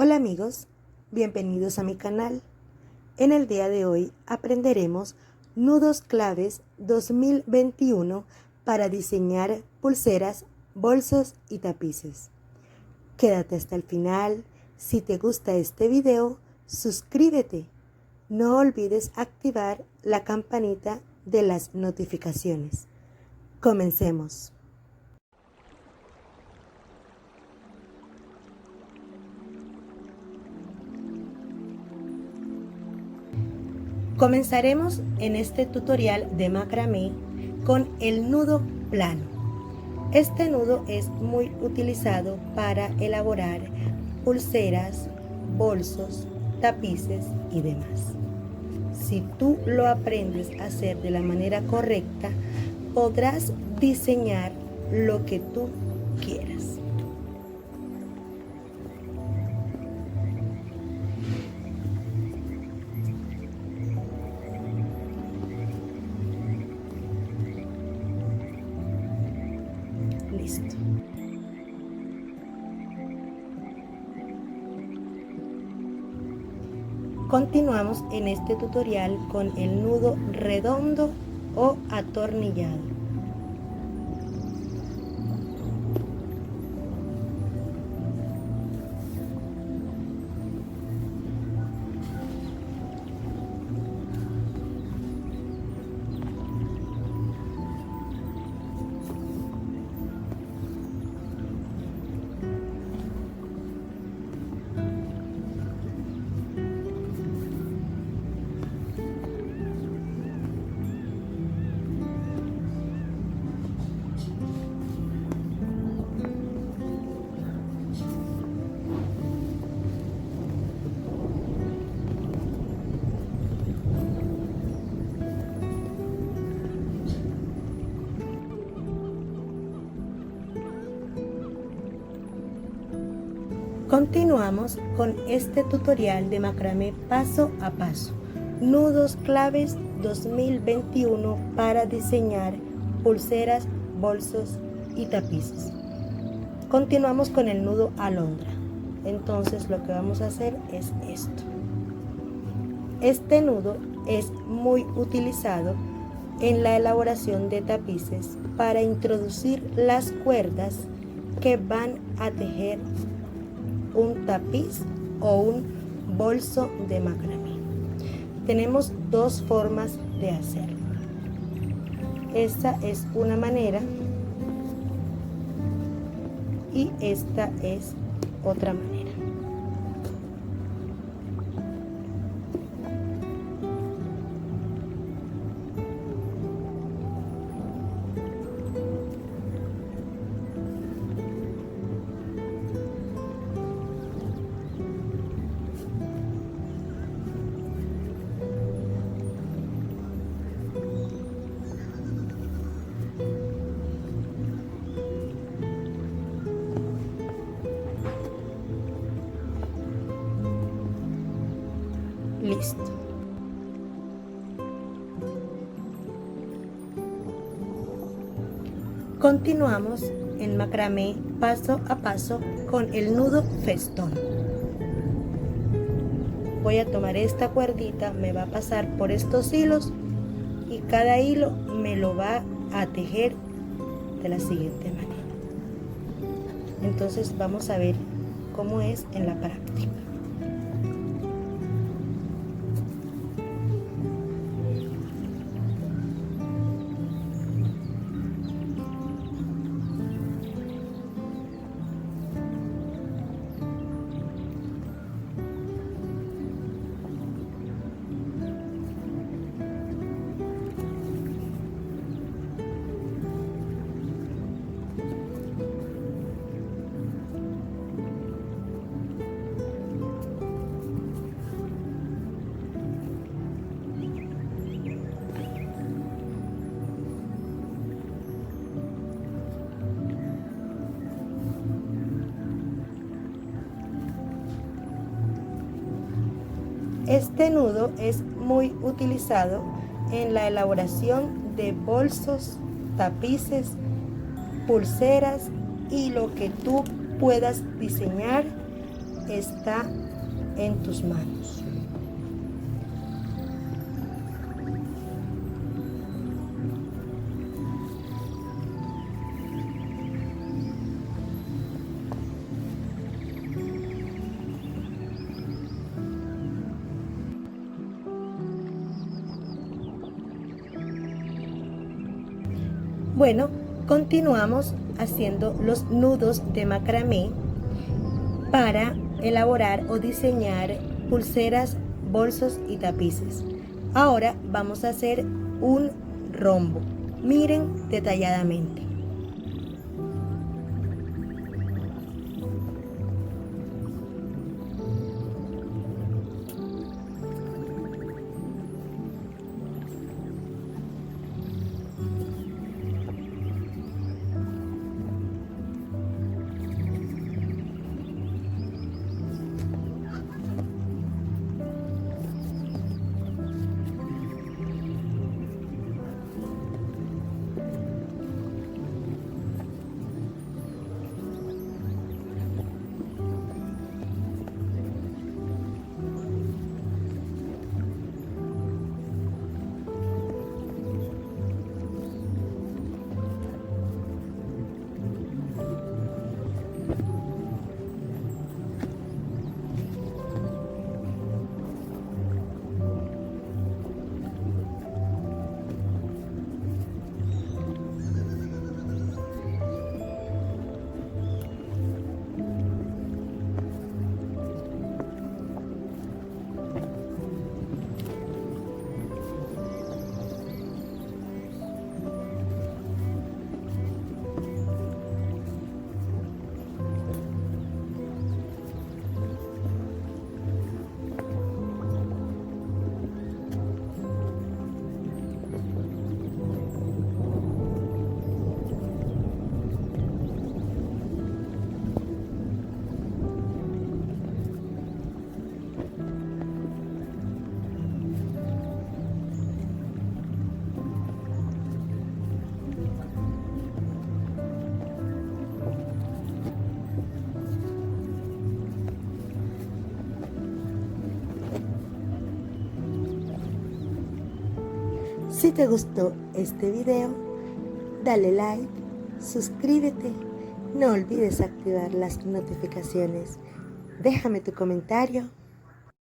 Hola amigos, bienvenidos a mi canal. En el día de hoy aprenderemos nudos claves 2021 para diseñar pulseras, bolsos y tapices. Quédate hasta el final. Si te gusta este video, suscríbete. No olvides activar la campanita de las notificaciones. Comencemos. Comenzaremos en este tutorial de macramé con el nudo plano. Este nudo es muy utilizado para elaborar pulseras, bolsos, tapices y demás. Si tú lo aprendes a hacer de la manera correcta, podrás diseñar lo que tú quieras. Listo. Continuamos en este tutorial con el nudo redondo o atornillado. Continuamos con este tutorial de macramé paso a paso. Nudos claves 2021 para diseñar pulseras, bolsos y tapices. Continuamos con el nudo alondra. Entonces lo que vamos a hacer es esto. Este nudo es muy utilizado en la elaboración de tapices para introducir las cuerdas que van a tejer un tapiz o un bolso de macramé. Tenemos dos formas de hacerlo. Esta es una manera y esta es otra manera. Listo. Continuamos en macramé paso a paso con el nudo festón. Voy a tomar esta cuerdita, me va a pasar por estos hilos y cada hilo me lo va a tejer de la siguiente manera. Entonces vamos a ver cómo es en la práctica. Este nudo es muy utilizado en la elaboración de bolsos, tapices, pulseras y lo que tú puedas diseñar está en tus manos. Bueno, continuamos haciendo los nudos de macramé para elaborar o diseñar pulseras, bolsos y tapices. Ahora vamos a hacer un rombo. Miren detalladamente. Si te gustó este video, dale like, suscríbete, no olvides activar las notificaciones, déjame tu comentario